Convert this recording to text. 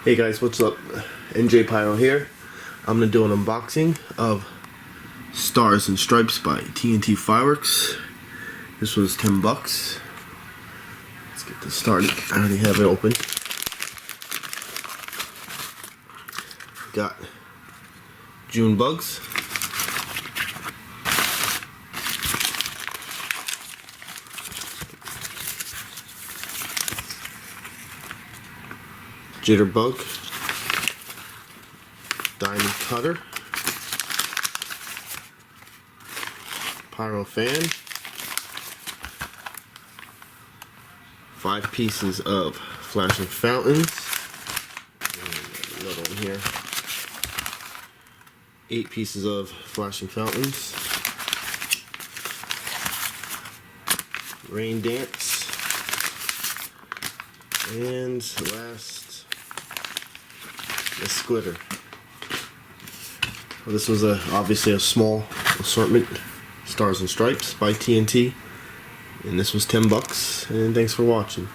Hey guys, what's up? NJ Pyro here. I'm gonna do an unboxing of Stars and Stripes by TNT fireworks. This was $10. Let's get this started. I already have it open. Got June bugs. Jitterbug, diamond cutter, pyro fan, 5 pieces of flashing fountains, and another one here, 8 pieces of flashing fountains, rain dance, and last, a squitter. Well, this was obviously a small assortment, Stars and Stripes by TNT, and this was $10. And thanks for watching.